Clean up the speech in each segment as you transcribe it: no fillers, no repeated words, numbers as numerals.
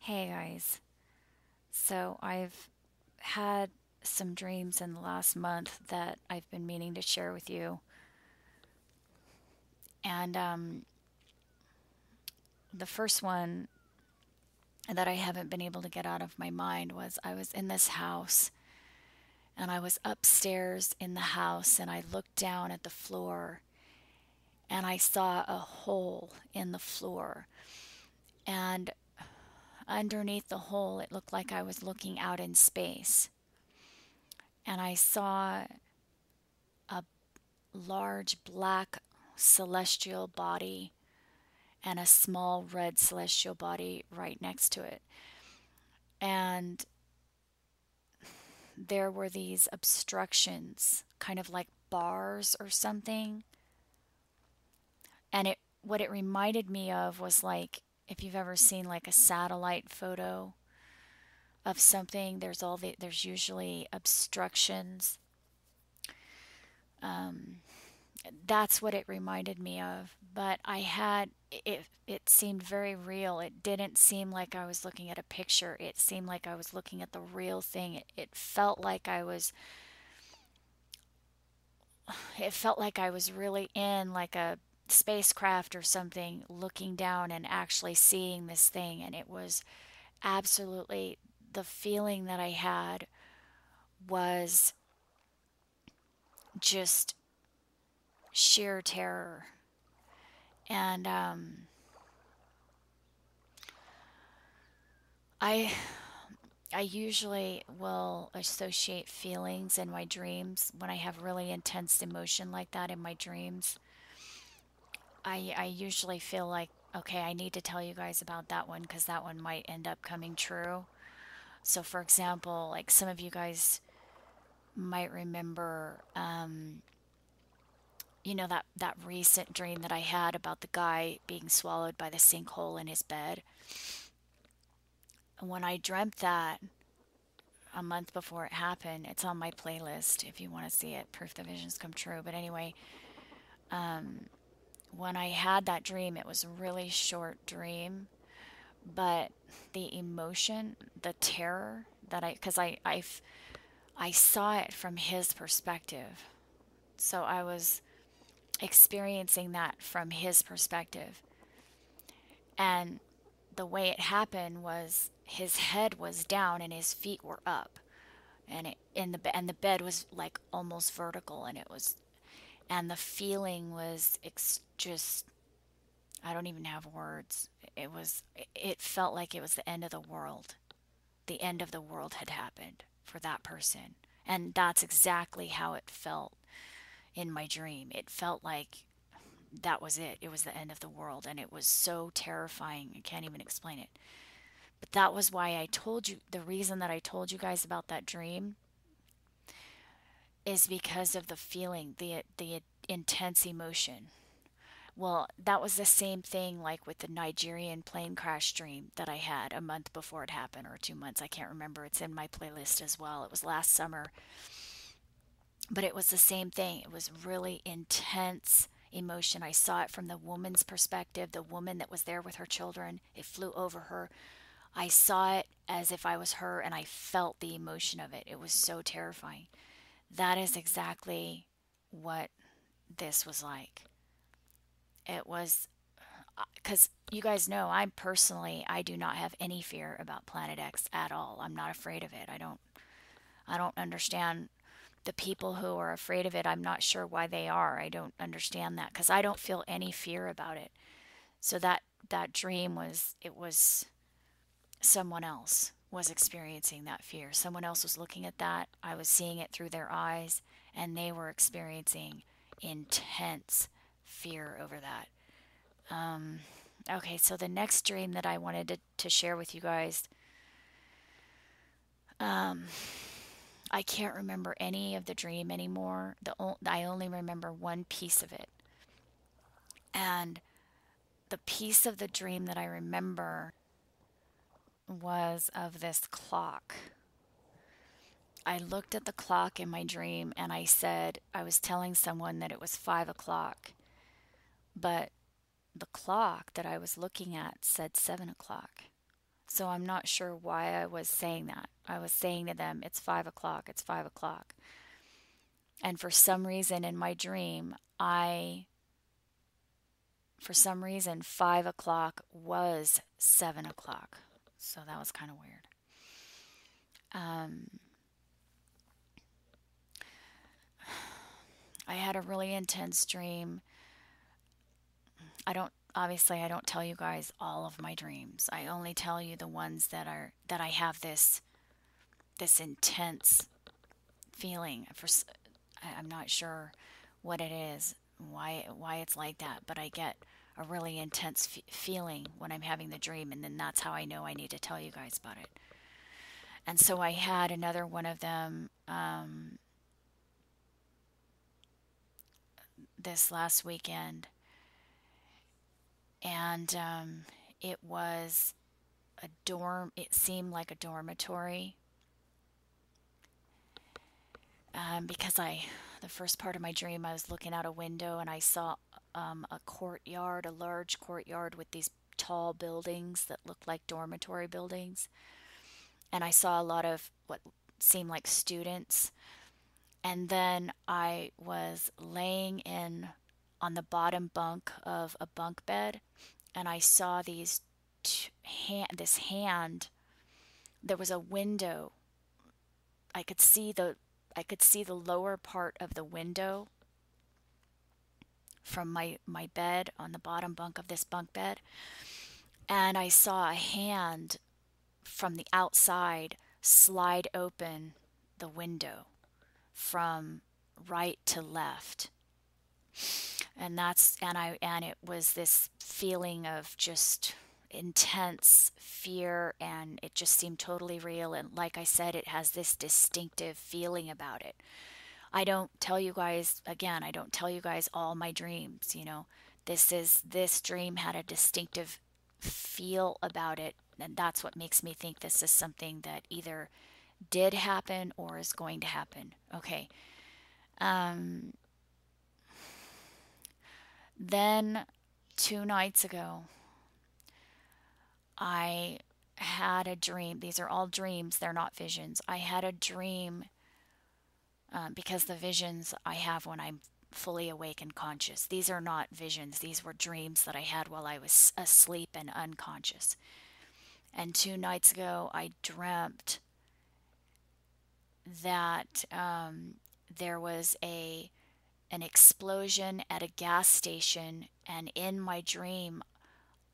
Hey guys. So I've had some dreams in the last month that I've been meaning to share with you. And the first one that I haven't been able to get out of my mind was I was in this house and I was upstairs in the house and I looked down at the floor and I saw a hole in the floor. And underneath the hole, it looked like I was looking out in space. And I saw a large black celestial body and a small red celestial body right next to it. And there were these obstructions, kind of like bars or something. And what it reminded me of was like if you've ever seen like a satellite photo of something, there's usually obstructions. Um, that's what it reminded me of. But it seemed very real. It didn't seem like I was looking at a picture. It seemed like I was looking at the real thing. It felt like I was really in like a spacecraft or something, looking down and actually seeing this thing. And it was absolutely, the feeling that I had was just sheer terror. And I I usually will associate feelings in my dreams when I have really intense emotion like that in my dreams. I usually feel like, okay, I need to tell you guys about that one because that one might end up coming true. So, for example, like some of you guys might remember, that recent dream that I had about the guy being swallowed by the sinkhole in his bed. When I dreamt that a month before it happened, it's on my playlist if you want to see it, Proof the Visions Come True. But anyway, when I had that dream, it was a really short dream, but the emotion, the terror that because I saw it from his perspective. So I was experiencing that from his perspective. And the way it happened was his head was down and his feet were up. And the bed was like almost vertical, and the feeling was just, I don't even have words. It felt like it was the end of the world. The end of the world had happened for that person. And that's exactly how it felt in my dream. It felt like that was it. It was the end of the world. And it was so terrifying. I can't even explain it. But that was why I told you, the reason that I told you guys about that dream is because of the feeling, the intense emotion. Well, that was the same thing like with the Nigerian plane crash dream that I had a month before it happened, or 2 months. I can't remember. It's in my playlist as well. It was last summer. But it was the same thing. It was really intense emotion. I saw it from the woman's perspective, the woman that was there with her children. It flew over her. I saw it as if I was her, and I felt the emotion of it. It was so terrifying. That is exactly what this was like. It was because you guys know I do not have any fear about Planet X at all. I'm not afraid of it. I don't understand the people who are afraid of it. I'm not sure why they are. I don't understand that because I don't feel any fear about it. So that dream was someone else was experiencing that fear. Someone else was looking at that. I was seeing it through their eyes, and they were experiencing intense fear over that. Okay, so the next dream that I wanted to share with you guys, I can't remember any of the dream anymore. I only remember one piece of it. And the piece of the dream that I remember was of this clock. I looked at the clock in my dream and I was telling someone that it was 5 o'clock, but the clock that I was looking at said 7 o'clock. So I'm not sure why I was saying that. I was saying to them, it's 5 o'clock, it's 5 o'clock. And for some reason in my dream, for some reason, 5 o'clock was 7 o'clock. So that was kind of weird. Um, I had a really intense dream. I don't tell you guys all of my dreams. I only tell you the ones that I have this intense feeling. I'm not sure what it is, why it's like that, but I get a really intense feeling when I'm having the dream, and then that's how I know I need to tell you guys about it. And so I had another one of them this last weekend, and it was a dorm. It seemed like a dormitory, because the first part of my dream, I was looking out a window and I saw a courtyard, a large courtyard with these tall buildings that looked like dormitory buildings. And I saw a lot of what seemed like students. And then I was laying on the bottom bunk of a bunk bed, and I saw this hand. There was a window. I could see the lower part of the window from my bed on the bottom bunk of this bunk bed. And I saw a hand from the outside slide open the window from right to left. And it was this feeling of just intense fear, and it just seemed totally real. And like I said, it has this distinctive feeling about it. I don't tell you guys, again, I don't tell you guys all my dreams, you know. This dream had a distinctive feel about it, and that's what makes me think this is something that either did happen or is going to happen. Okay. Um, then 2 nights ago, I had a dream. These are all dreams, they're not visions. I had a dream, because the visions I have when I'm fully awake and conscious. These are not visions, these were dreams that I had while I was asleep and unconscious. And 2 nights ago, I dreamt that there was an explosion at a gas station, and in my dream,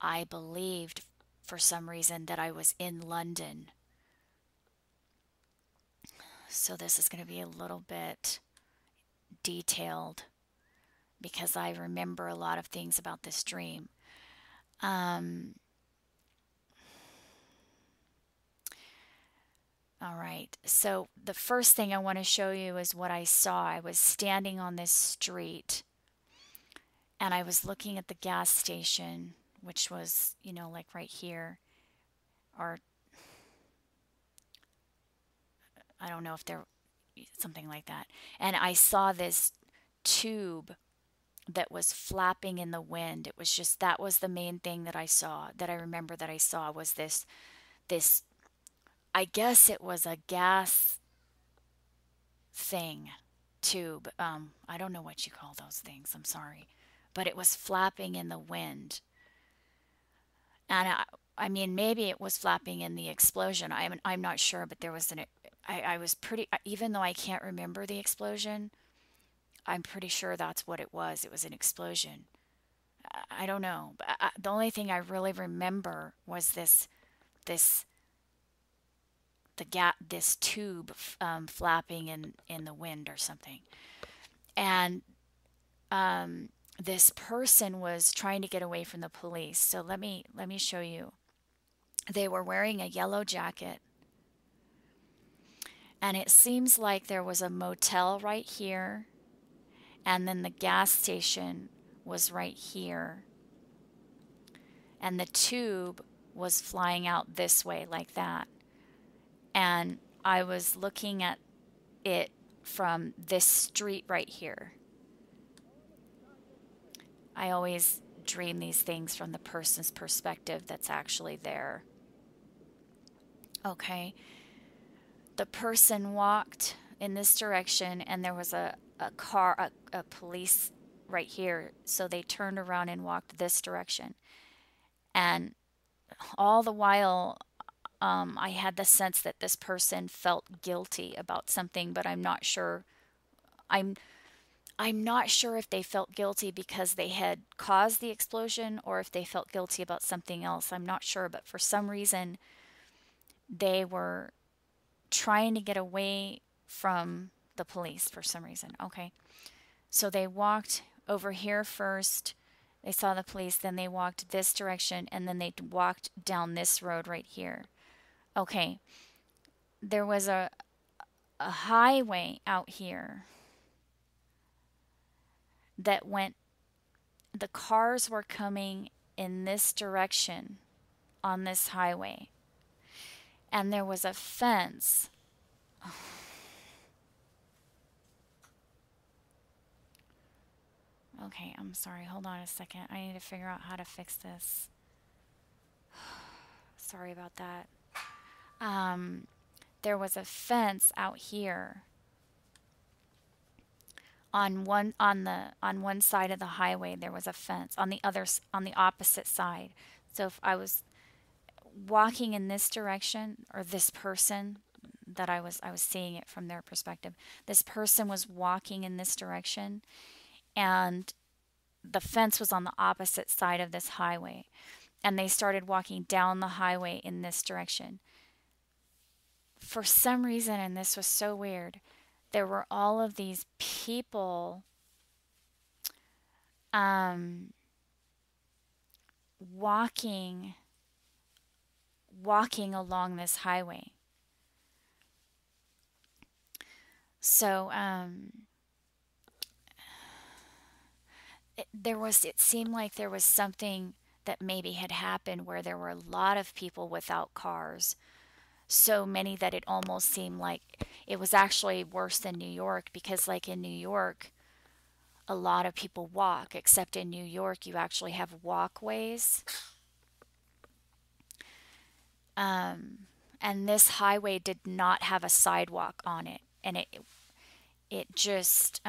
I believed for some reason that I was in London. So this is going to be a little bit detailed because I remember a lot of things about this dream. All right, so the first thing I want to show you is what I saw. I was standing on this street and I was looking at the gas station, which was, like right here, or I don't know if there, something like that. And I saw this tube that was flapping in the wind. It was just, that was the main thing that I saw, that I remember that I saw, was this, I guess it was a gas thing, tube. I don't know what you call those things. I'm sorry. But it was flapping in the wind. And I mean, maybe it was flapping in the explosion. I'm not sure, but there was I was pretty, even though I can't remember the explosion, I'm pretty sure that's what it was. It was an explosion. I don't know. But the only thing I really remember was this, this tube flapping in the wind or something. And this person was trying to get away from the police. So let me show you. They were wearing a yellow jacket. And it seems like there was a motel right here, and then the gas station was right here. And the tube was flying out this way like that. And I was looking at it from this street right here. I always dream these things from the person's perspective that's actually there. Okay. The person walked in this direction, and there was a car, a police right here. So they turned around and walked this direction. And all the while, I had the sense that this person felt guilty about something, but I'm not sure. I'm I'm not sure if they felt guilty because they had caused the explosion or if they felt guilty about something else. I'm not sure, but for some reason they were trying to get away from the police for some reason. Okay. So they walked over here first. They saw the police, then they walked this direction, and then they walked down this road right here. Okay. There was a highway out here that went, the cars were coming in this direction on this highway. And there was a fence. Okay, I'm sorry. Hold on a second. I need to figure out how to fix this. Sorry about that. Um, there was a fence out here on one side of the highway. There was a fence on the on the opposite side. So if I was walking in this direction, or this person that I was seeing it from their perspective, this person was walking in this direction, and the fence was on the opposite side of this highway, and they started walking down the highway in this direction. For some reason, and this was so weird, there were all of these people um, walking along this highway. So it seemed like there was something that maybe had happened where there were a lot of people without cars. So many that it almost seemed like it was actually worse than New York, because like in New York, a lot of people walk, except in New York you actually have walkways. And this highway did not have a sidewalk on it, and it just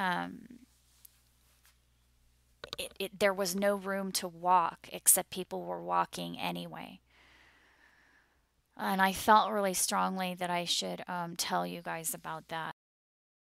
there was no room to walk, except people were walking anyway. And I felt really strongly that I should tell you guys about that.